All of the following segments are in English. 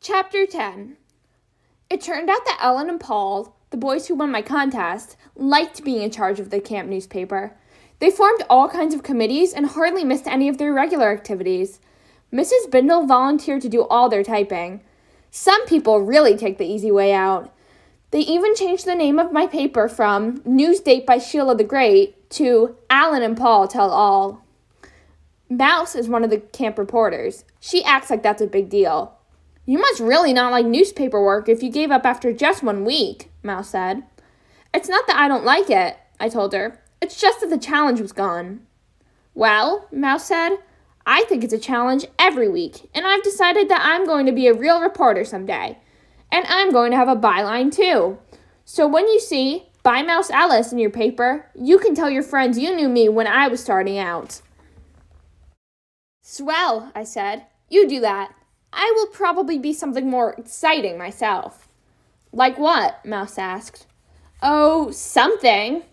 Chapter 10. It turned out that Ellen and Paul, the boys who won my contest, liked being in charge of the camp newspaper. They formed all kinds of committees and hardly missed any of their regular activities. Mrs. Bindle volunteered to do all their typing. Some people really take the easy way out. They even changed the name of my paper from Newsdate by Sheila the Great to Ellen and Paul Tell All. Mouse is one of the camp reporters. She acts like that's a big deal. "You must really not like newspaper work if you gave up after just 1 week," Mouse said. "It's not that I don't like it," I told her. "It's just that the challenge was gone." "Well," Mouse said, "I think it's a challenge every week, and I've decided that I'm going to be a real reporter someday. And I'm going to have a byline too. So when you see By Mouse Alice in your paper, you can tell your friends you knew me when I was starting out." "Swell," I said. "You do that. I will probably be something more exciting myself." "Like what?" Mouse asked. "Oh, something.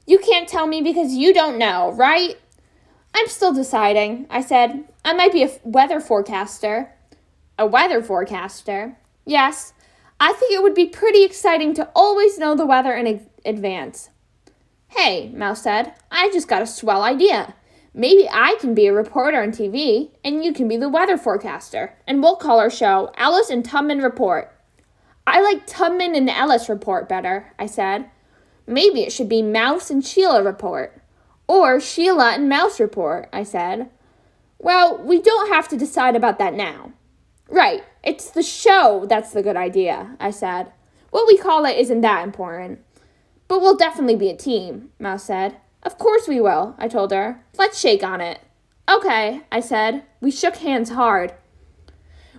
You can't tell me because you don't know, right?" "I'm still deciding," I said. "I might be a weather forecaster." "A weather forecaster?" "Yes. I think it would be pretty exciting to always know the weather in advance." "Hey," Mouse said, "I just got a swell idea. Maybe I can be a reporter on TV, and you can be the weather forecaster, and we'll call our show Alice and Tubman Report." "I like Tubman and Ellis Report better," I said. "Maybe it should be Mouse and Sheila Report." "Or Sheila and Mouse Report," I said. "Well, we don't have to decide about that now." "Right, it's the show that's the good idea," I said. "What we call it isn't that important." "But we'll definitely be a team," Mouse said. "Of course we will," I told her. "Let's shake on it." "Okay," I said. We shook hands hard.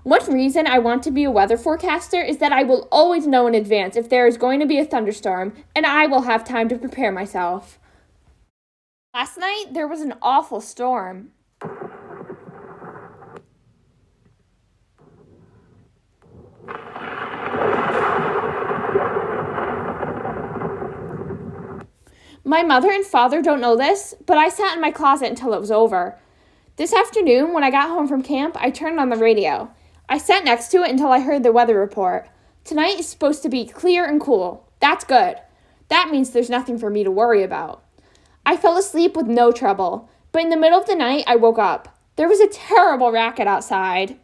One reason I want to be a weather forecaster is that I will always know in advance if there is going to be a thunderstorm, and I will have time to prepare myself. Last night, there was an awful storm. My mother and father don't know this, but I sat in my closet until it was over. This afternoon, when I got home from camp, I turned on the radio. I sat next to it until I heard the weather report. Tonight is supposed to be clear and cool. That's good. That means there's nothing for me to worry about. I fell asleep with no trouble, but in the middle of the night, I woke up. There was a terrible racket outside.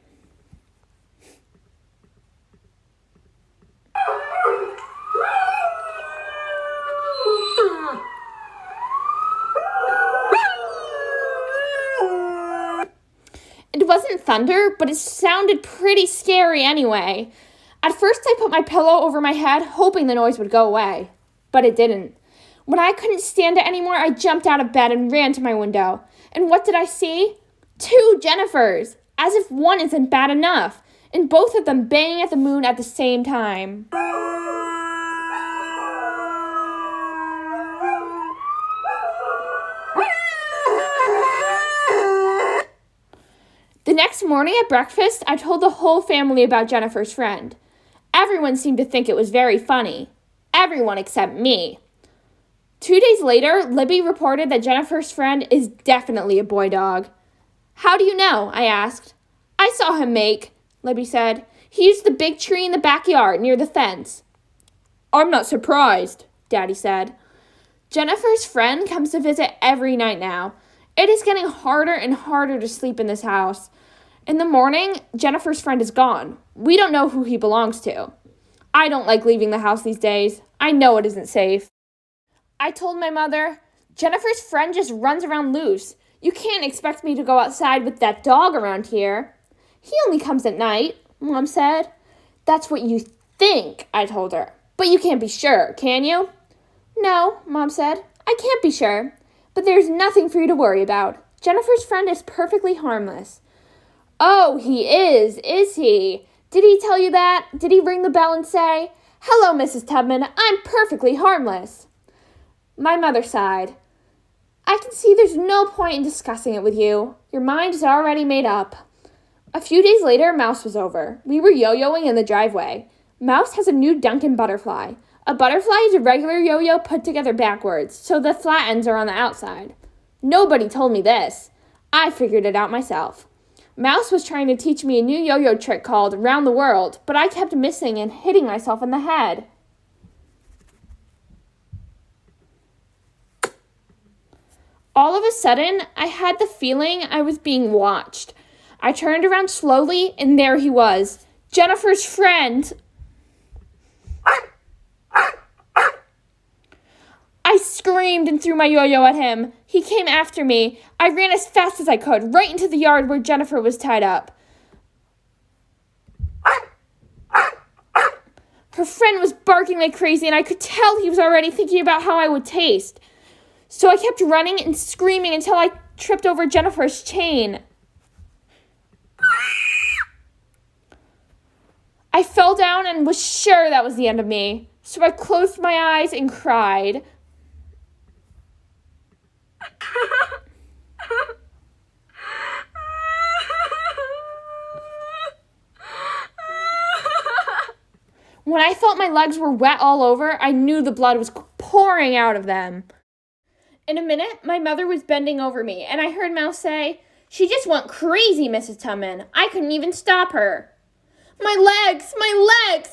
It wasn't thunder, but it sounded pretty scary anyway. At first, I put my pillow over my head, hoping the noise would go away. But it didn't. When I couldn't stand it anymore, I jumped out of bed and ran to my window. And what did I see? 2 Jennifers! As if one isn't bad enough. And both of them banging at the moon at the same time. The next morning at breakfast, I told the whole family about Jennifer's friend. Everyone seemed to think it was very funny. Everyone except me. 2 days later, Libby reported that Jennifer's friend is definitely a boy dog. "How do you know?" I asked. "I saw him make," Libby said. "He used the big tree in the backyard near the fence." "I'm not surprised," Daddy said. Jennifer's friend comes to visit every night now. It is getting harder and harder to sleep in this house. In the morning, Jennifer's friend is gone. We don't know who he belongs to. I don't like leaving the house these days. I know it isn't safe. I told my mother, "Jennifer's friend just runs around loose. You can't expect me to go outside with that dog around here." "He only comes at night," Mom said. "That's what you think," I told her. "But you can't be sure, can you?" "No," Mom said. "I can't be sure. But there's nothing for you to worry about. Jennifer's friend is perfectly harmless." "Oh, he is he? Did he tell you that? Did he ring the bell and say, 'Hello, Mrs. Tubman, I'm perfectly harmless'?" My mother sighed. "I can see there's no point in discussing it with you. Your mind is already made up." A few days later, Mouse was over. We were yo-yoing in the driveway. Mouse has a new Duncan butterfly. A butterfly is a regular yo-yo put together backwards, so the flat ends are on the outside. Nobody told me this. I figured it out myself. Mouse was trying to teach me a new yo-yo trick called Round the World, but I kept missing and hitting myself in the head. All of a sudden, I had the feeling I was being watched. I turned around slowly, and there he was, Jennifer's friend. I screamed and threw my yo-yo at him. He came after me. I ran as fast as I could, right into the yard where Jennifer was tied up. Her friend was barking like crazy, and I could tell he was already thinking about how I would taste. So I kept running and screaming until I tripped over Jennifer's chain. I fell down and was sure that was the end of me. So I closed my eyes and cried. When I felt my legs were wet all over, I knew the blood was pouring out of them. In a minute, my mother was bending over me, and I heard Mouse say, "She just went crazy, Mrs. Tubman. I couldn't even stop her." My legs,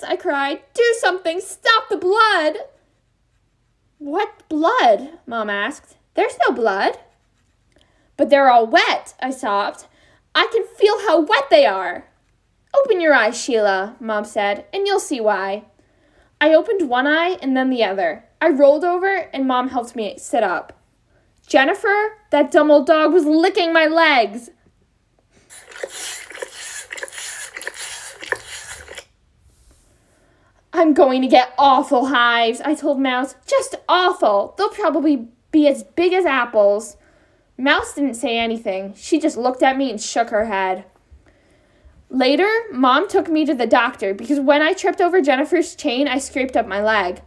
I cried. "Do something, stop the blood." "What blood?" Mom asked. "There's no blood." "But they're all wet," I sobbed. "I can feel how wet they are." "Open your eyes, Sheila," Mom said, "and you'll see why." I opened one eye and then the other. I rolled over and Mom helped me sit up. Jennifer, that dumb old dog, was licking my legs. "I'm going to get awful hives," I told Mouse. "Just awful. They'll probably be as big as apples." Mouse didn't say anything. She just looked at me and shook her head. Later, Mom took me to the doctor because when I tripped over Jennifer's chain, I scraped up my leg.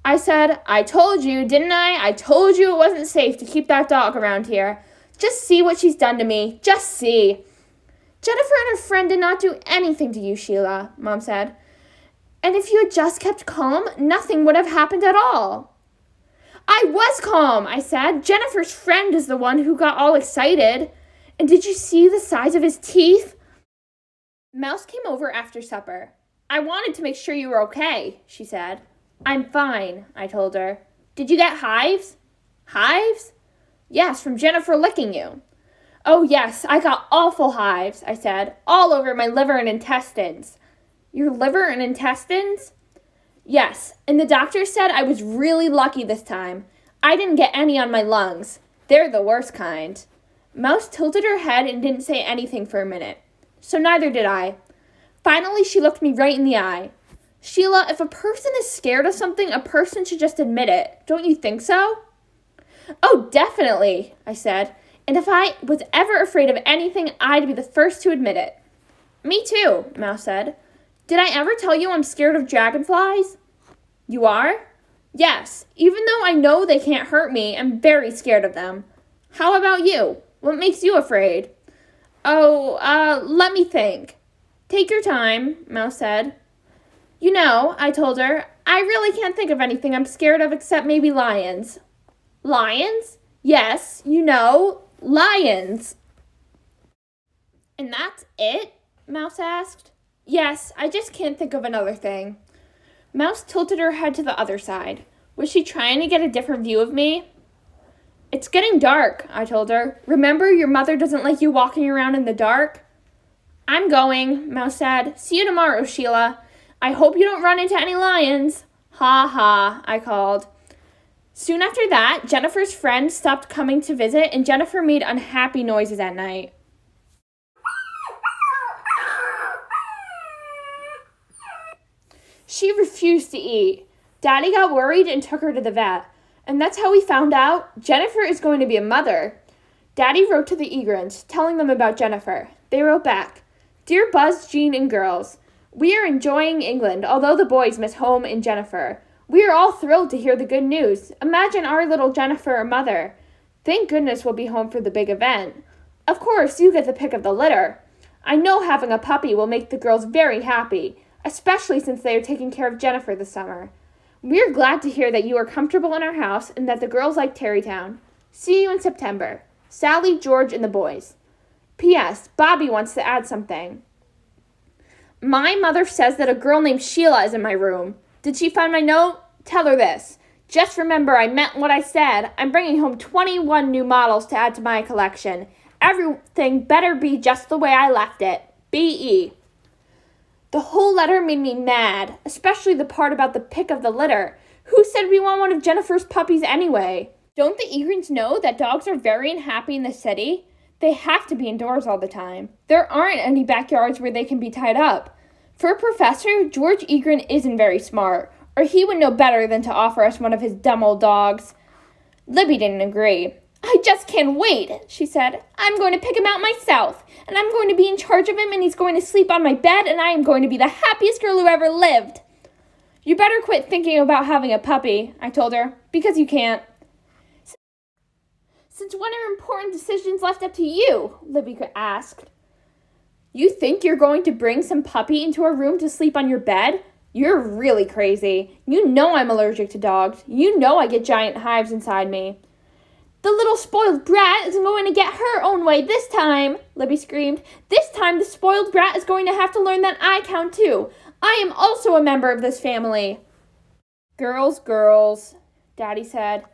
I said, "I told you, didn't I? I told you it wasn't safe to keep that dog around here. Just see what she's done to me. Just see." "Jennifer and her friend did not do anything to you, Sheila," Mom said. "And if you had just kept calm, nothing would have happened at all." "I was calm," I said. "Jennifer's friend is the one who got all excited. And did you see the size of his teeth?" Mouse came over after supper. "I wanted to make sure you were okay," she said. "I'm fine," I told her. "Did you get hives?" "Hives?" "Yes, from Jennifer licking you." "Oh, yes, I got awful hives," I said, "all over my liver and intestines." "Your liver and intestines?" "Yes, and the doctor said I was really lucky this time. I didn't get any on my lungs. They're the worst kind." Mouse tilted her head and didn't say anything for a minute. So neither did I. Finally, she looked me right in the eye. "Sheila, if a person is scared of something, a person should just admit it. Don't you think so?" "Oh, definitely," I said. "And if I was ever afraid of anything, I'd be the first to admit it." "Me too," Mouse said. "Did I ever tell you I'm scared of dragonflies?" "You are?" "Yes. Even though I know they can't hurt me, I'm very scared of them. How about you? What makes you afraid?" "Oh, let me think." "Take your time," Mouse said. "You know," I told her, "I really can't think of anything I'm scared of except maybe lions." "Lions?" "Yes, you know, lions." "And that's it?" Mouse asked. "Yes, I just can't think of another thing." Mouse tilted her head to the other side. Was she trying to get a different view of me? "It's getting dark," I told her. "Remember, your mother doesn't like you walking around in the dark?" "I'm going," Mouse said. "See you tomorrow, Sheila. I hope you don't run into any lions." "Ha ha," I called. Soon after that, Jennifer's friend stopped coming to visit, and Jennifer made unhappy noises at night. She refused to eat. Daddy got worried and took her to the vet. And that's how we found out Jennifer is going to be a mother. Daddy wrote to the Egrons, telling them about Jennifer. They wrote back, "Dear Buzz, Jean, and girls, we are enjoying England, although the boys miss home and Jennifer. We are all thrilled to hear the good news. Imagine our little Jennifer a mother. Thank goodness we'll be home for the big event. Of course, you get the pick of the litter. I know having a puppy will make the girls very happy, especially since they are taking care of Jennifer this summer. We are glad to hear that you are comfortable in our house and that the girls like Terrytown. See you in September. Sally, George, and the boys." P.S. Bobby wants to add something. My mother says that a girl named Sheila is in my room. Did she find my note? Tell her this. Just remember I meant what I said. I'm bringing home 21 new models to add to my collection. Everything better be just the way I left it. B.E. The whole letter made me mad, especially the part about the pick of the litter. Who said we want one of Jennifer's puppies anyway? Don't the Egrins know that dogs are very unhappy in the city? They have to be indoors all the time. There aren't any backyards where they can be tied up. For a professor, George Egrin isn't very smart, or he would know better than to offer us one of his dumb old dogs. Libby didn't agree. I just can't wait, she said. I'm going to pick him out myself, and I'm going to be in charge of him, and he's going to sleep on my bed, and I am going to be the happiest girl who ever lived. You better quit thinking about having a puppy, I told her, because you can't. Since when are important decisions left up to you? Libby asked. You think you're going to bring some puppy into our room to sleep on your bed? You're really crazy. You know I'm allergic to dogs. You know I get giant hives inside me. The little spoiled brat isn't going to get her own way this time, Libby screamed. This time the spoiled brat is going to have to learn that I count too. I am also a member of this family. Girls, Daddy said.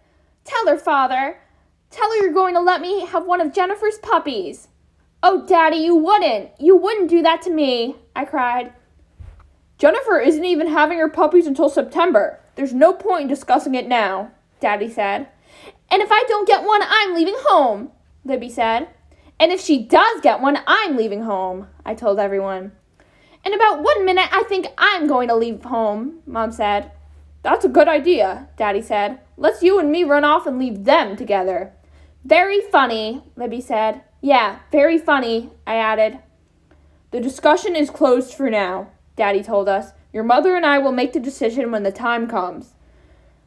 Tell her, Father. Tell her you're going to let me have one of Jennifer's puppies. Oh, Daddy, you wouldn't. You wouldn't do that to me, I cried. Jennifer isn't even having her puppies until September. There's no point in discussing it now, Daddy said. And if I don't get one, I'm leaving home, Libby said. And if she does get one, I'm leaving home, I told everyone. In about 1 minute, I think I'm going to leave home, Mom said. That's a good idea, Daddy said. Let's you and me run off and leave them together. Very funny, Libby said. Yeah, very funny, I added. The discussion is closed for now, Daddy told us. Your mother and I will make the decision when the time comes.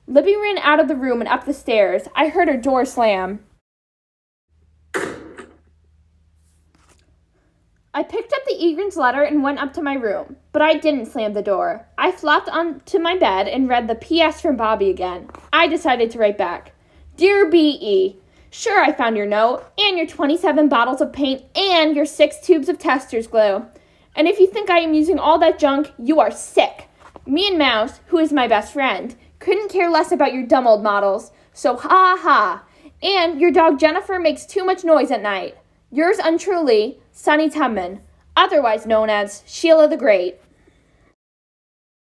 Libby ran out of the room and up the stairs. I heard her door slam. I picked up the Egrins letter and went up to my room, but I didn't slam the door. I flopped onto my bed and read the P.S. from Bobby again. I decided to write back. Dear B.E., sure, I found your note, and your 27 bottles of paint, and your 6 tubes of tester's glue. And if you think I am using all that junk, you are sick. Me and Mouse, who is my best friend, couldn't care less about your dumb old models, so ha ha. And your dog Jennifer makes too much noise at night. Yours untruly, Sonny Tubman, otherwise known as Sheila the Great.